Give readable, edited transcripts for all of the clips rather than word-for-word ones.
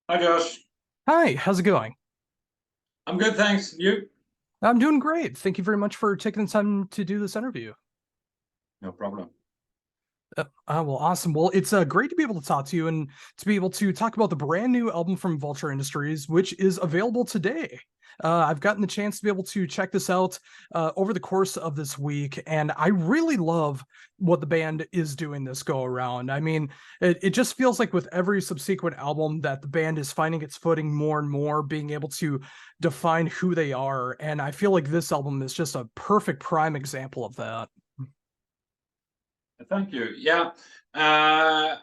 Hi, Josh. Hi, how's it going? I'm good, thanks. You? I'm doing great. Thank you very much for taking the time to do this interview. No problem. Well, awesome. Well, it's great to be able to talk to you and to be able to talk about the brand new album from Vulture Industries, which is available today. I've gotten the chance to be able to check this out over the course of this week, and I really love what the band is doing this go around. I mean, it just feels like with every subsequent album that the band is finding its footing more and more, being able to define who they are. And I feel like this album is just a perfect prime example of that. Thank you. Yeah, I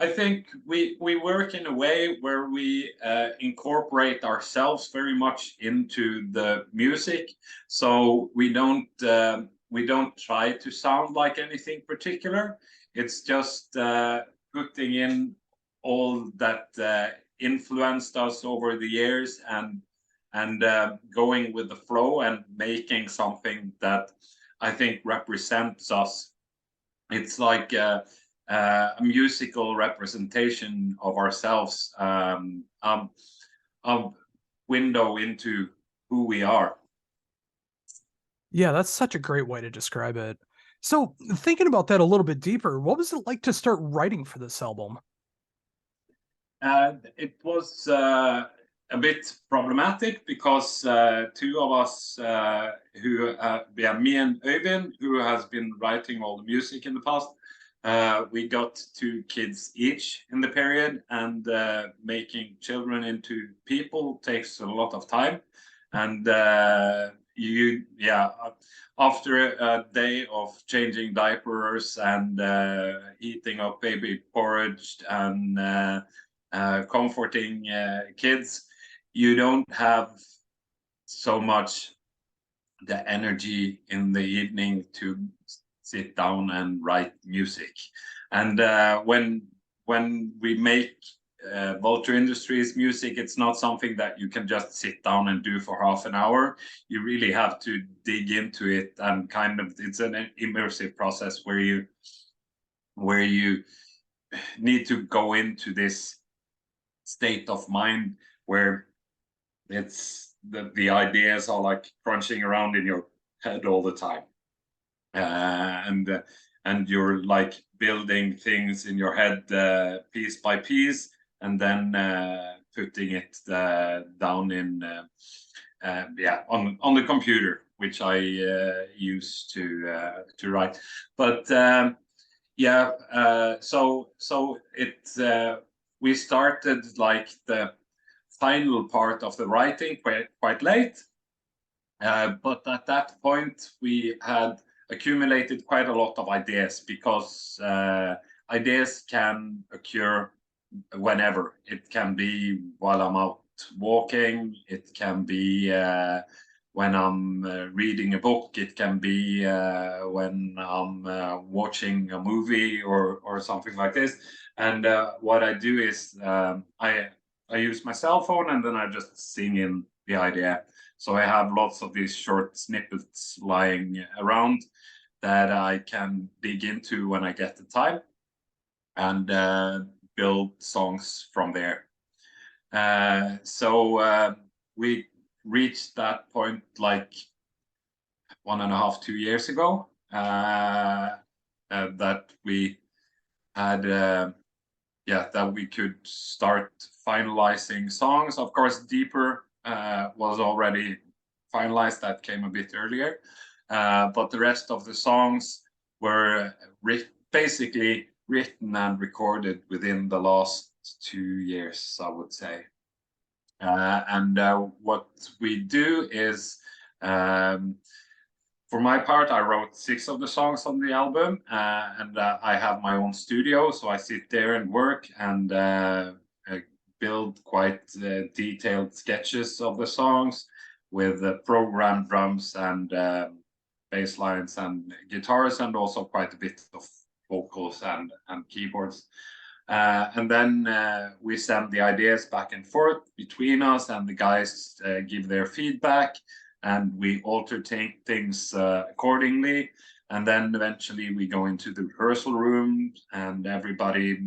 think we work in a way where we incorporate ourselves very much into the music. So we don't try to sound like anything particular. It's just putting in all that influenced us over the years and going with the flow and making something that I think represents us. It's like a musical representation of ourselves, a window into who we are. Yeah, that's such a great way to describe it. So, thinking about that a little bit deeper, what was it like to start writing for this album? It was a bit problematic because two of us, yeah, me and Øyvind, who has been writing all the music in the past, we got two kids each in the period, and making children into people takes a lot of time. And yeah, after a day of changing diapers and eating up baby porridge and comforting kids, you don't have so much the energy in the evening to sit down and write music. And when we make Vulture Industries music, it's not something that you can just sit down and do for half an hour. You really have to dig into it, and kind of it's an immersive process where you need to go into this state of mind where it's the ideas are like crunching around in your head all the time, and you're like building things in your head piece by piece, and then putting it down in yeah, on the computer, which I use to write. But yeah, so it we started like the final part of the writing quite late, but at that point we had accumulated quite a lot of ideas, because ideas can occur whenever. It can be while I'm out walking, it can be when I'm reading a book, it can be when I'm watching a movie or something like this. And what I do is I use my cell phone, and then I just sing in the idea. So I have lots of these short snippets lying around that I can dig into when I get the time, and build songs from there. So we reached that point like 1.5, 2 years ago, that we had, yeah, that we could start finalizing songs. Of course, Deeper was already finalized. That came a bit earlier. But the rest of the songs were basically written and recorded within the last 2 years, I would say. And what we do is, um, for my part, I wrote 6 of the songs on the album, and I have my own studio, so I sit there and work and build quite detailed sketches of the songs with programmed drums and bass lines and guitars, and also quite a bit of vocals and keyboards. And then we send the ideas back and forth between us, and the guys give their feedback, and we alter things accordingly. And then eventually we go into the rehearsal room, and everybody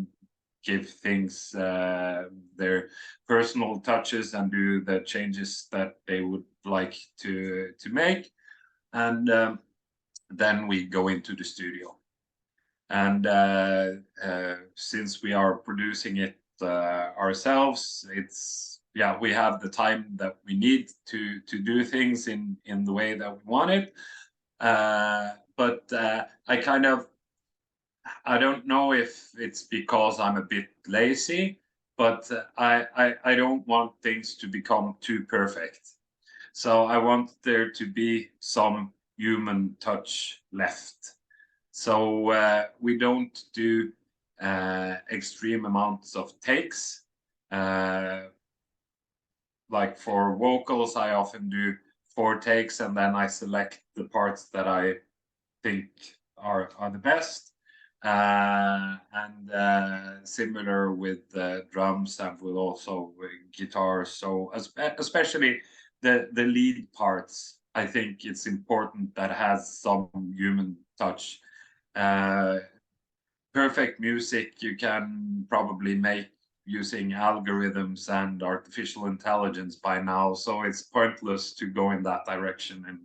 give things their personal touches and do the changes that they would like to make. And then we go into the studio. And since we are producing it ourselves, it's, yeah, we have the time that we need to do things in the way that we want it. But I don't know if it's because I'm a bit lazy, but I don't want things to become too perfect. So I want there to be some human touch left. So we don't do extreme amounts of takes. Like for vocals, I often do 4 takes, and then I select the parts that I think are the best. And similar with drums and with also guitar. So especially the lead parts, I think it's important that has some human touch. Perfect music you can probably make using algorithms and artificial intelligence by now, so it's pointless to go in that direction in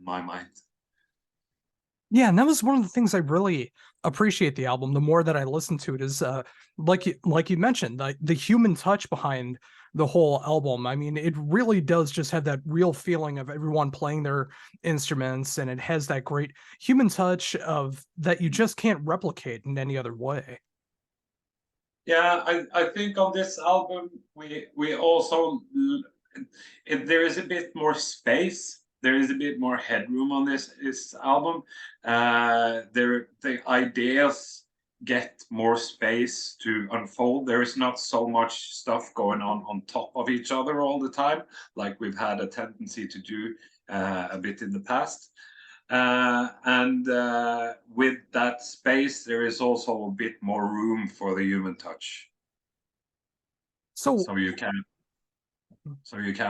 my mind. Yeah, and that was one of the things I really appreciate the album. The more that I listen to it is like you mentioned, the human touch behind the whole album. I mean, it really does just have that real feeling of everyone playing their instruments, and it has that great human touch of that you just can't replicate in any other way. Yeah, I think on this album we also there is a bit more space. There is a bit more headroom on this album. The ideas get more space to unfold. There is not so much stuff going on top of each other all the time, like we've had a tendency to do a bit in the past. And with that space, there is also a bit more room for the human touch. So you can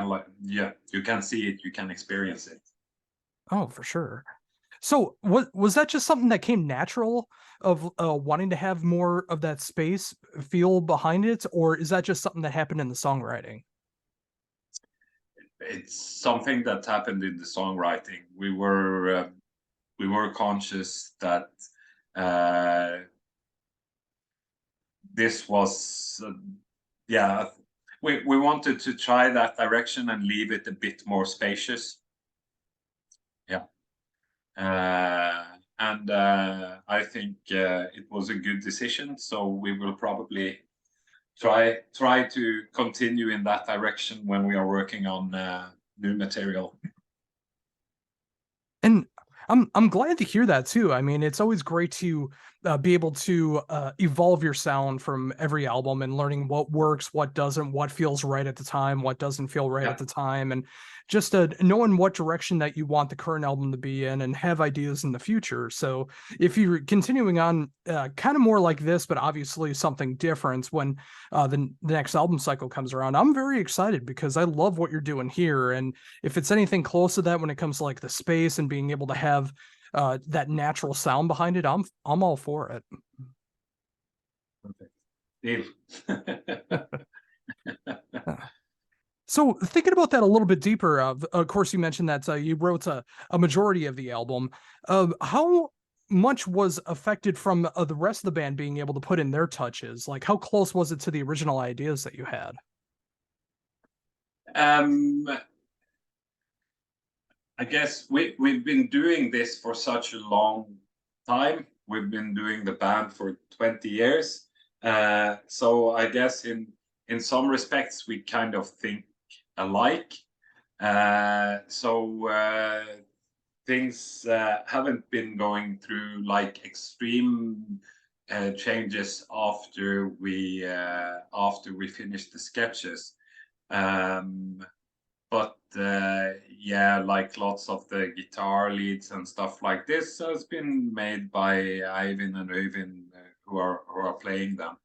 like, yeah, you can see it, you can experience it. oh, for sure. So was that just something that came natural of wanting to have more of that space feel behind it, or is that just something that happened in the songwriting? It's something that happened in the songwriting. We were conscious that this was yeah, we wanted to try that direction and leave it a bit more spacious. Yeah. And I think it was a good decision, so we will probably try to continue in that direction when we are working on new material. And I'm glad to hear that too. I mean, it's always great to be able to evolve your sound from every album and learning what works, what doesn't, what feels right at the time, what doesn't feel right Yeah. at the time, and just knowing what direction that you want the current album to be in and have ideas in the future. So if you're continuing on kind of more like this, but obviously something different when the next album cycle comes around, I'm very excited because I love what you're doing here. And if it's anything close to that when it comes to like the space and being able to have that natural sound behind it, I'm all for it. Perfect. Deal. So thinking about that a little bit deeper, of course, you mentioned that you wrote a majority of the album. How much was affected from the rest of the band being able to put in their touches? Like, how close was it to the original ideas that you had? I guess we've been doing this for such a long time. We've been doing the band for 20 years. So I guess in some respects we kind of think alike. So things haven't been going through like extreme changes after we finished the sketches. But yeah, like lots of the guitar leads and stuff like this has been made by Eivind and Øyvind, who are playing them,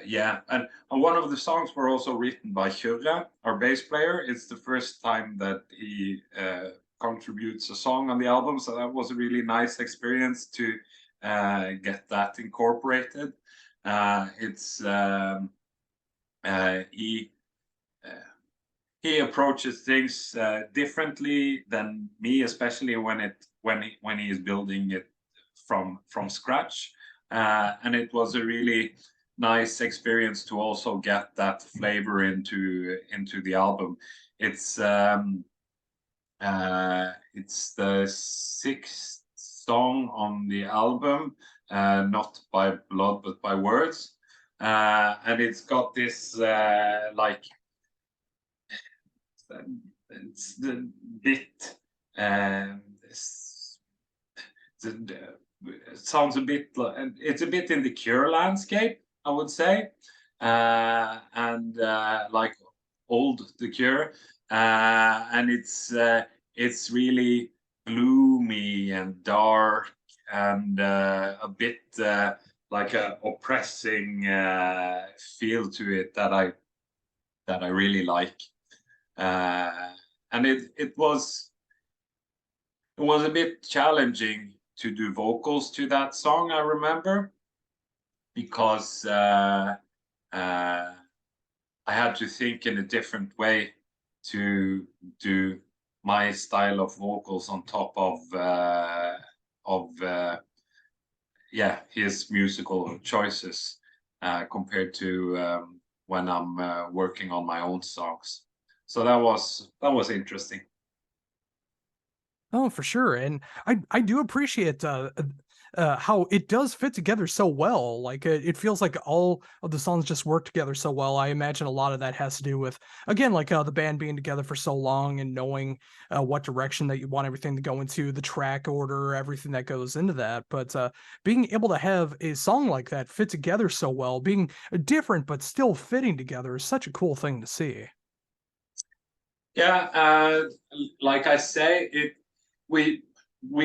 yeah, and one of the songs were also written by Kjørre, our bass player. It's the first time that he contributes a song on the album. So that was a really nice experience to get that incorporated. He approaches things differently than me, especially when he is building it from scratch. And it was a really nice experience to also get that flavor into the album. It's the sixth song on the album, not by blood but by words, and it's got this like it's the bit it sounds a bit like, it's a bit in the Cure landscape, I would say, and like old The Cure, and it's really gloomy and dark and a bit like a oppressing feel to it that I really like, and it was a bit challenging to do vocals to that song, I remember, because I had to think in a different way to do my style of vocals on top of his musical choices compared to when I'm working on my own songs. So that was interesting. Oh, for sure, and I do appreciate how it does fit together so well. Like it feels like all of the songs just work together so well. I imagine a lot of that has to do with, again, like the band being together for so long and knowing what direction that you want everything to go into, the track order, everything that goes into that. But being able to have a song like that fit together so well, being different but still fitting together, is such a cool thing to see. Yeah, like I say, we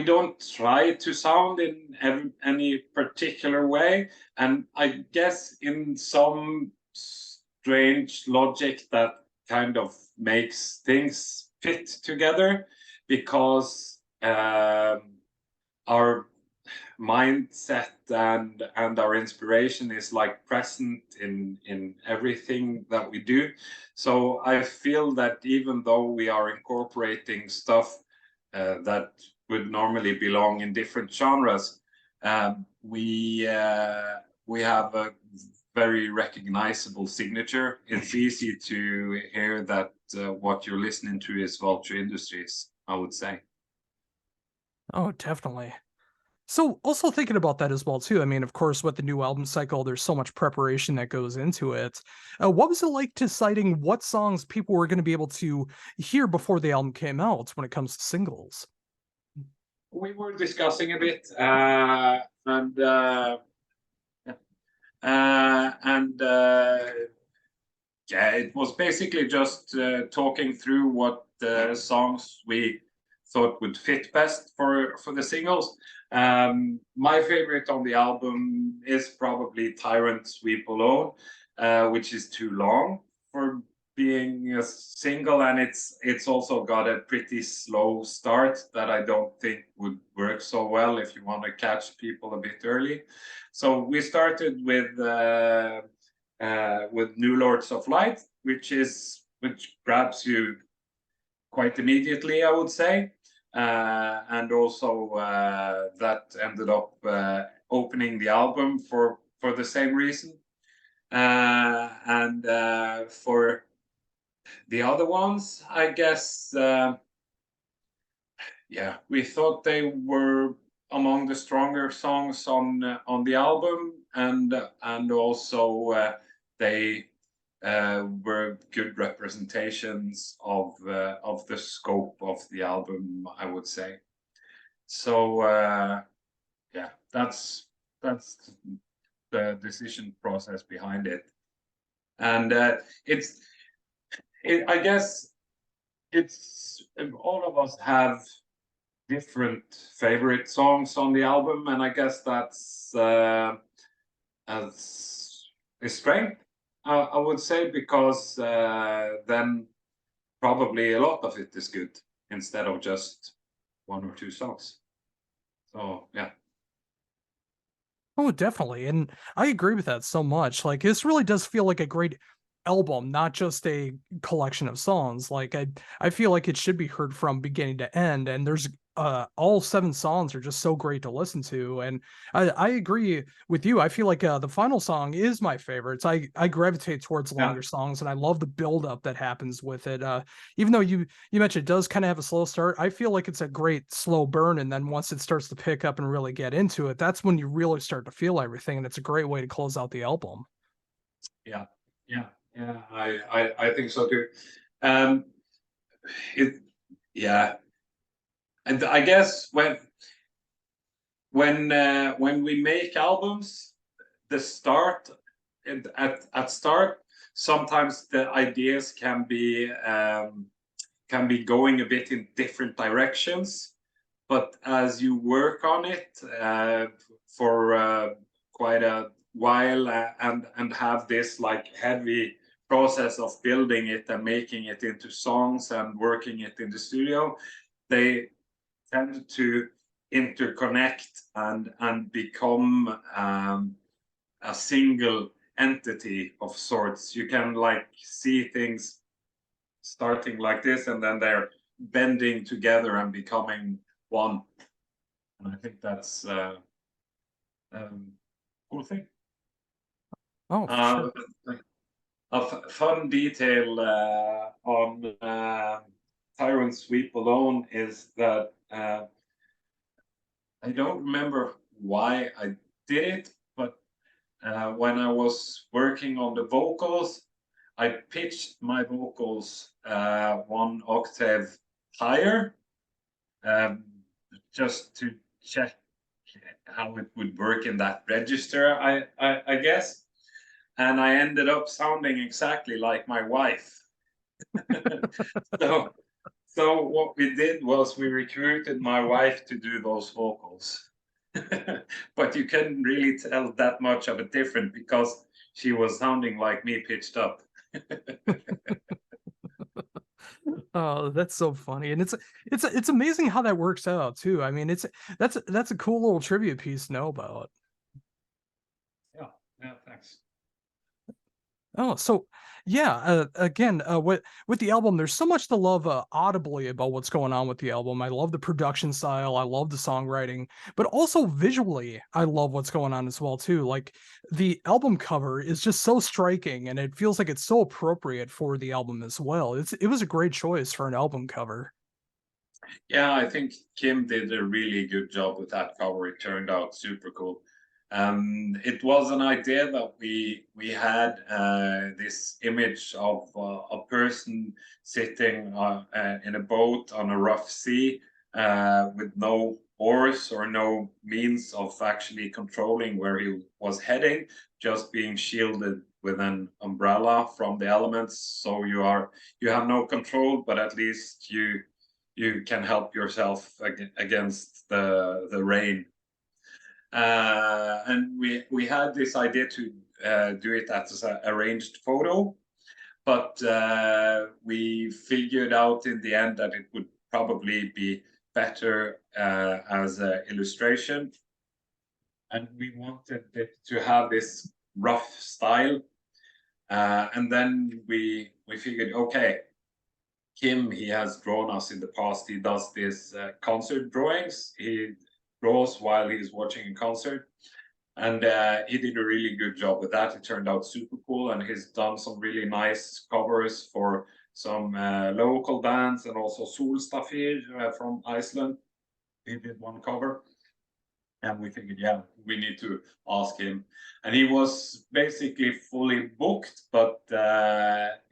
don't try to sound in any particular way, and I guess in some strange logic that kind of makes things fit together, because our mindset and our inspiration is like present in everything that we do. So I feel that even though we are incorporating stuff that would normally belong in different genres, we have a very recognizable signature. It's easy to hear that what you're listening to is Vulture Industries, I would say. Oh, definitely. So, also thinking about that as well too. I mean, of course, with the new album cycle, there's so much preparation that goes into it. What was it like deciding what songs people were going to be able to hear before the album came out when it comes to singles? We were discussing a bit, and yeah, it was basically just talking through what songs we thought would fit best for the singles. My favorite on the album is probably Tyrant Sweep Alone, which is too long for being a single, and it's also got a pretty slow start that I don't think would work so well if you want to catch people a bit early. So we started with New Lords of Light, which grabs you quite immediately, I would say, and also that ended up opening the album for the same reason, and for the other ones, I guess, yeah, we thought they were among the stronger songs on the album, and also they were good representations of the scope of the album, I would say. So yeah, that's the decision process behind it, and I guess it's all of us have different favorite songs on the album, and I guess that's as a strength, I would say, because then probably a lot of it is good. instead of just 1 or 2 songs. So yeah. Oh, definitely. And I agree with that so much. Like this really does feel like a great album, not just a collection of songs. Like I feel like it should be heard from beginning to end. And there's all 7 songs are just so great to listen to. And I agree with you. I feel like the final song is my favorite. I gravitate towards Yeah. longer songs, and I love the build up that happens with it. Even though you mentioned it does kind of have a slow start, I feel like it's a great slow burn, and then once it starts to pick up and really get into it, that's when you really start to feel everything, and it's a great way to close out the album. Yeah, yeah, yeah. I think so too. Um, it, yeah, and I guess when we make albums, the start at start, sometimes the ideas can be going a bit in different directions, but as you work on it for quite a while and have this like heavy process of building it and making it into songs and working it in the studio, they tend to interconnect and become a single entity of sorts. You can like see things starting like this, and then they're bending together and becoming one. And I think that's cool thing. Oh, for sure. Fun detail on Tyrant Sweep alone is that I don't remember why I did it, but when I was working on the vocals, I pitched my vocals 1 octave higher, um, just to check how it would work in that register, I guess. And I ended up sounding exactly like my wife. so, so what we did was we recruited my wife to do those vocals. But you couldn't really tell that much of a difference because she was sounding like me pitched up. Oh, that's so funny. And it's amazing how that works out too. I mean, that's a cool little trivia piece to know about. Yeah, yeah, thanks. Oh, so yeah, again, with the album, there's so much to love audibly about what's going on with the album. I love the production style, I love the songwriting, but also visually, I love what's going on as well too. Like the album cover is just so striking, and it feels like it's so appropriate for the album as well. It was a great choice for an album cover. Yeah, I think Kim did a really good job with that cover. It turned out super cool. It was an idea that we had this image of a person sitting in a boat on a rough sea with no oars or no means of actually controlling where he was heading, just being shielded with an umbrella from the elements. So you have no control, but at least you can help yourself against the rain. And we had this idea to do it as an arranged photo, but we figured out in the end that it would probably be better as an illustration. And we wanted it to have this rough style. And then we figured, okay, Kim, he has drawn us in the past. He does these concert drawings. He draws while he's watching a concert. And he did a really good job with that. It turned out super cool. And he's done some really nice covers for some local bands and also Solstafir from Iceland. He did one cover. And we figured, yeah, we need to ask him. And he was basically fully booked, but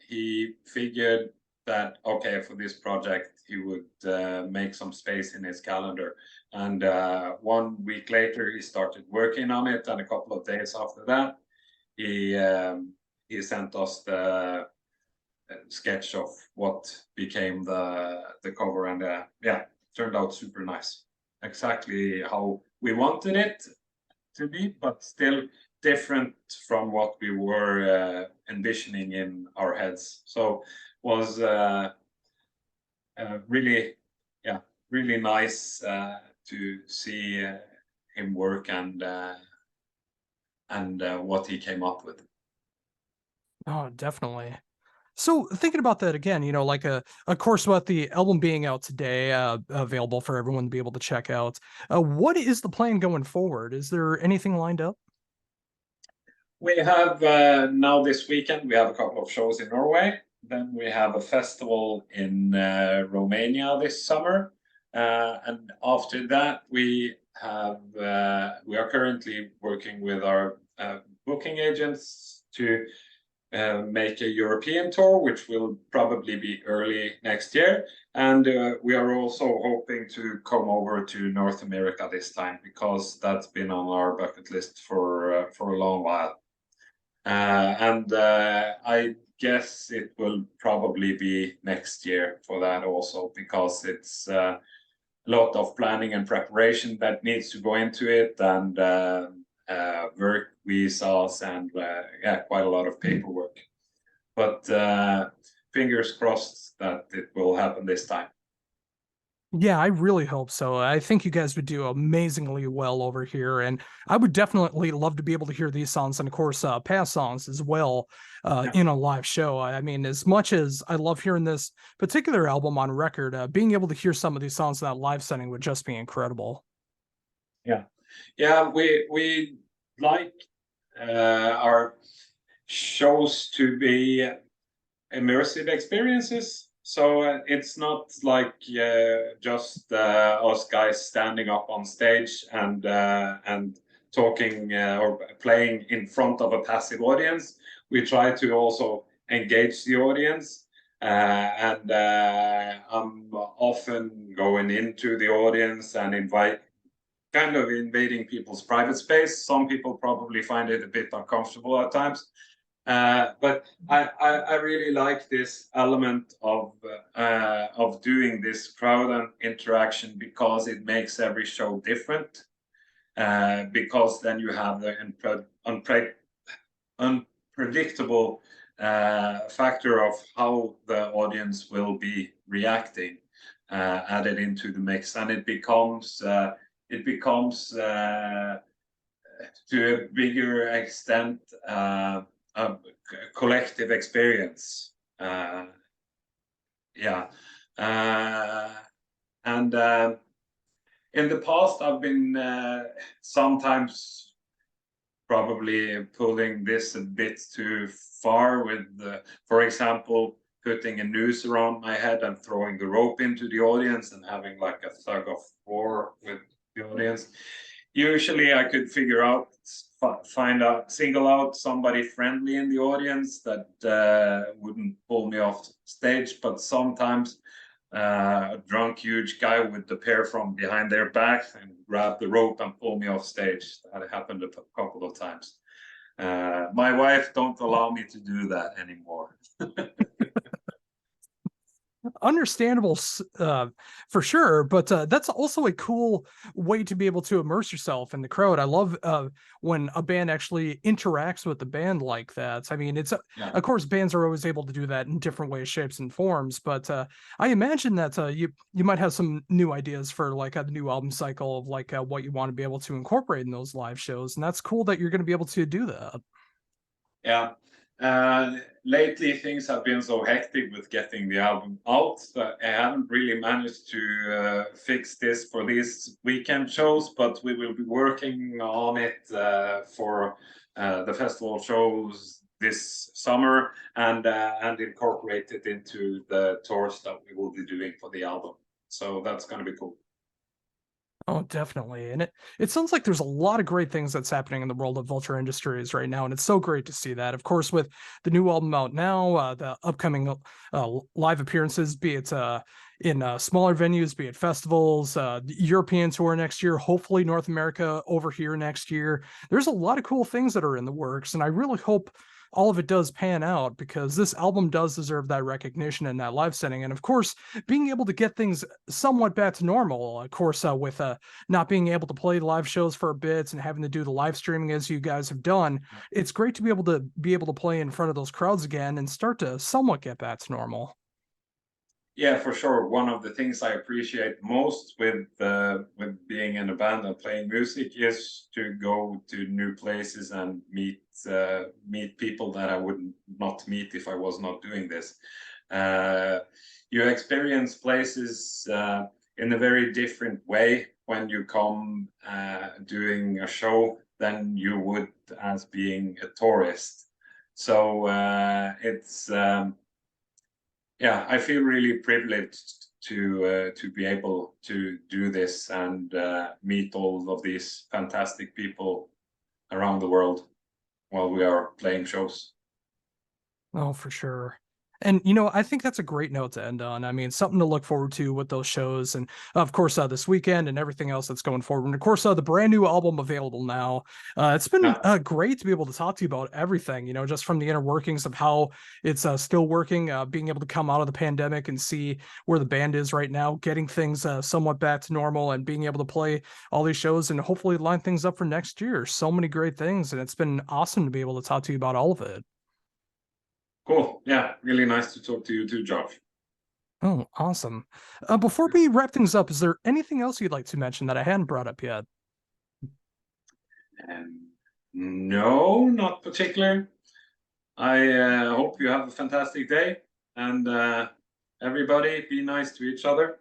he figured that, okay, for this project, he would make some space in his calendar. And 1 week later, he started working on it. And a couple of days after that, he sent us the sketch of what became the cover. And yeah, turned out super nice. Exactly how we wanted it to be, but still different from what we were envisioning in our heads. So was really yeah, really nice to see him work and what he came up with. Oh, definitely. So thinking about that again, you know, like of course, with the album being out today, available for everyone to be able to check out. What is the plan going forward? Is there anything lined up? We have now this weekend, we have a couple of shows in Norway. Then we have a festival in Romania this summer. And after that, we are currently working with our booking agents to make a European tour, which will probably be early next year. And we are also hoping to come over to North America this time, because that's been on our bucket list for a long while. I guess it will probably be next year for that also, because it's a lot of planning and preparation that needs to go into it, and work visas, and yeah, quite a lot of paperwork. But fingers crossed that it will happen this time. Yeah, I really hope so. I think you guys would do amazingly well over here, and I would definitely love to be able to hear these songs and, of course, past songs as well Yeah. in a live show. I mean, as much as I love hearing this particular album on record, being able to hear some of these songs in that live setting would just be incredible. Yeah, yeah, we like our shows to be immersive experiences. So it's not like just us guys standing up on stage and talking or playing in front of a passive audience. We try to also engage the audience, and I'm often going into the audience and kind of invading people's private space. Some people probably find it a bit uncomfortable at times. But I really like this element of doing this crowd interaction, because it makes every show different. Because then you have the unpredictable factor of how the audience will be reacting added into the mix, and it becomes to a bigger extent a collective experience. Yeah, and in the past, I've been sometimes probably pulling this a bit too far with, for example, putting a noose around my head and throwing the rope into the audience and having like a tug of war with the audience. Usually I could single out somebody friendly in the audience that wouldn't pull me off stage, but sometimes a drunk huge guy would appear from behind their back and grab the rope and pull me off stage. That happened a couple of times. My wife don't allow me to do that anymore. Understandable, for sure, but that's also a cool way to be able to immerse yourself in the crowd. I love when a band actually interacts with the band like that. I mean, Yeah. of course, bands are always able to do that in different ways, shapes, and forms, but I imagine that you might have some new ideas for like a new album cycle of like what you want to be able to incorporate in those live shows, and that's cool that you're going to be able to do that. Yeah. Lately, things have been so hectic with getting the album out that I haven't really managed to fix this for these weekend shows, but we will be working on it for the festival shows this summer, and incorporate it into the tours that we will be doing for the album. So that's going to be cool. Oh, definitely. And it sounds like there's a lot of great things that's happening in the world of Vulture Industries right now. And it's so great to see that. Of course, with the new album out now, the upcoming live appearances, be it in smaller venues, be it festivals, the European tour next year, hopefully North America over here next year. There's a lot of cool things that are in the works. And I really hope all of it does pan out, because this album does deserve that recognition in that live setting. And of course, being able to get things somewhat back to normal, of course, with not being able to play live shows for a bit and having to do the live streaming as you guys have done, it's great to be able to play in front of those crowds again and start to somewhat get back to normal. Yeah, for sure. One of the things I appreciate most with being in a band and playing music is to go to new places and meet people that I would not meet if I was not doing this. You experience places in a very different way when you come doing a show than you would as being a tourist. So it's yeah, I feel really privileged to be able to do this and meet all of these fantastic people around the world while we are playing shows. Oh, for sure. And you know, I think that's a great note to end on. I mean, something to look forward to with those shows, and of course, this weekend and everything else that's going forward. And of course, the brand new album available now. It's been Yeah, great to be able to talk to you about everything. You know, just from the inner workings of how it's still working, being able to come out of the pandemic and see where the band is right now, getting things somewhat back to normal, and being able to play all these shows and hopefully line things up for next year. So many great things, and it's been awesome to be able to talk to you about all of it. cool. Yeah, really nice to talk to you too, Josh. Oh, awesome. Before we wrap things up, is there anything else you'd like to mention that I hadn't brought up yet? No, not particular. I hope you have a fantastic day, and everybody be nice to each other.